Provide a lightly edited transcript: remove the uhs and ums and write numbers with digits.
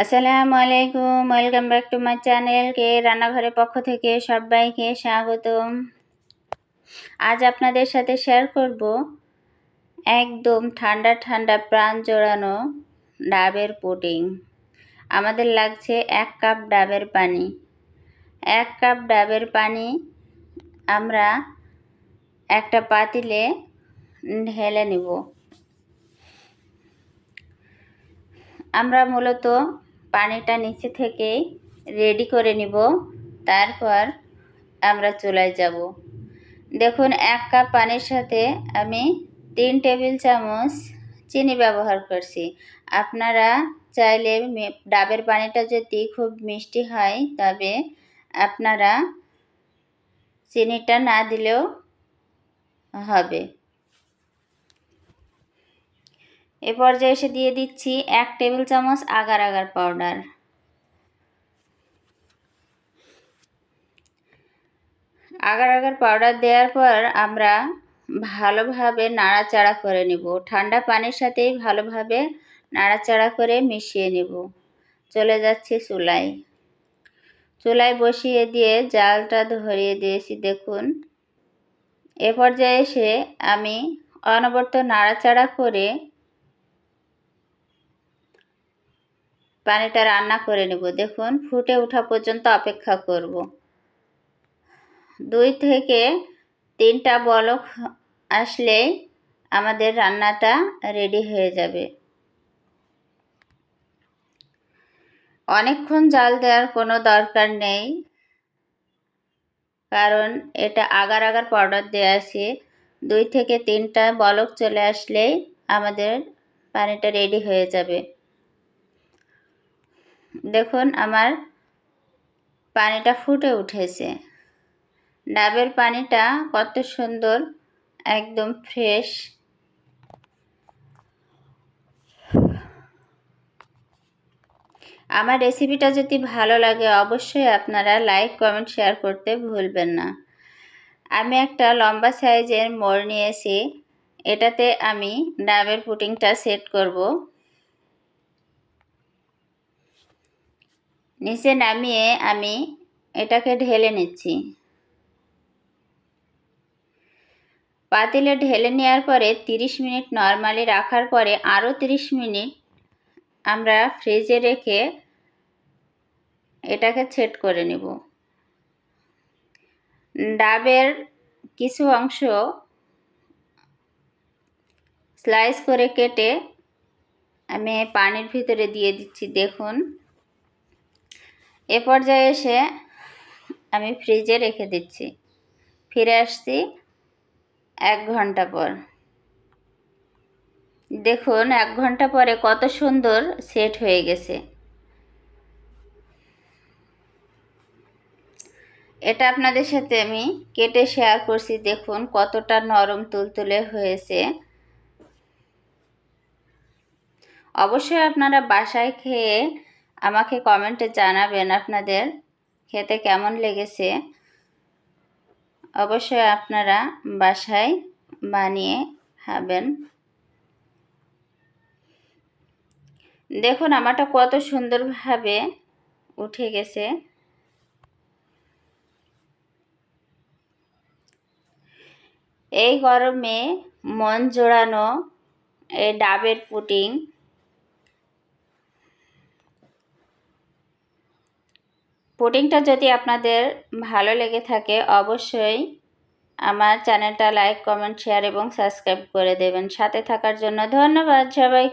আসসালামু আলাইকুম, welcome back to my channel কে রান্নাঘরের পক্ষ থেকে সবাইকে স্বাগতম। আজ আপনাদের সাথে শেয়ার করব একদম ঠান্ডা ঠান্ডা প্রাণ জোড়ানো ডাবের পুডিং। আমাদের লাগছে 1 কাপ ডাবের পানি। 1 কাপ ডাবের পানি আমরা একটা পাতিলে ঢেলে নেব। আমরা মূলত পানিটা নিচে থেকে রেডি করে নিব, তারপর আমরা চুলায় যাব। দেখুন 1 কাপ পানির সাথে আমি 3 টেবিল চামচ চিনি ব্যবহার করছি। আপনারা চাইলে ডাবের পানিটা যদি খুব মিষ্টি হয় তবে আপনারা চিনিটা না দিলেও হবে। এ পর্যায়ে এসে দিয়ে দিচ্ছি 1 টেবিল চামচ agar agar powder. Agar agar powder দেওয়ার পর আমরা ভালোভাবে নাড়াচাড়া করে নেব। ঠান্ডা পানির সাথেই ভালোভাবে নাড়াচাড়া করে মিশিয়ে নেব। চলে যাচ্ছি চুলায়। চুলায় বসিয়ে দিয়ে জালটা ধরিয়ে দিয়েছি। দেখুন এ পর্যায়ে এসে আমি অনবরত নাড়াচাড়া করে পানিটা রান্না করে নেব। দেখুন ফুটে ওঠা পর্যন্ত অপেক্ষা করব। 2 থেকে 3টা বলক আসলে আমাদের রান্নাটা রেডি হয়ে যাবে। অনেকক্ষণ জাল দেওয়ার কোনো দরকার নেই, কারণ এটা আগার আগার পাউডার দেওয়া আছে। 2 থেকে 3টা বলক চলে আসলেই আমাদের পানিটা রেডি হয়ে যাবে। দেখুন আমার পানিটা ফুটে উঠেছে। ডাবের পানিটা কত সুন্দর, একদম ফ্রেশ। আমার রেসিপিটা যদি ভালো লাগে অবশ্যই আপনারা লাইক, কমেন্ট, শেয়ার করতে ভুলবেন না। আমি একটা লম্বা সাইজের মোড় নিয়েছি, এটাতে আমি ডাবের পুডিংটা সেট করব। নিচে নামিয়ে আমি এটাকে ঢেলে নিচ্ছি। পাতিলে ঢেলে নেওয়ার পরে 30 মিনিট নরমালি রাখার পরে আরও 30 মিনিট আমরা ফ্রিজে রেখে এটাকে সেট করে নেব। ডাবের কিছু অংশ স্লাইস করে কেটে আমি পানির ভিতরে দিয়ে দিচ্ছি। দেখুন এ পর্যায়ে এসে আমি ফ্রিজে রেখে দিচ্ছি। ফিরে আসছি 1 ঘন্টা পর। দেখুন 1 ঘন্টা পরে কত সুন্দর সেট হয়ে গেছে। এটা আপনাদের সাথে আমি কেটে শেয়ার করছি। দেখুন কতটা নরম তুলতুলে হয়েছে। অবশ্যই আপনারা বাসায় খেয়ে আমাকে কমেন্টে জানাবেন আপনাদের খেতে কেমন লেগেছে। অবশ্যই আপনারা বাসায় বানিয়ে খাবেন। দেখুন আমারটা কত সুন্দরভাবে উঠে গেছে। এই গরমে মন জোড়ানো এই ডাবের পুডিং পুডিংটা যদি আপনাদের ভালো লেগে থাকে অবশ্যই আমার চ্যানেলটা লাইক, কমেন্ট, শেয়ার এবং সাবস্ক্রাইব করে দেবেন। সাথে থাকার জন্য ধন্যবাদ সবাইকে।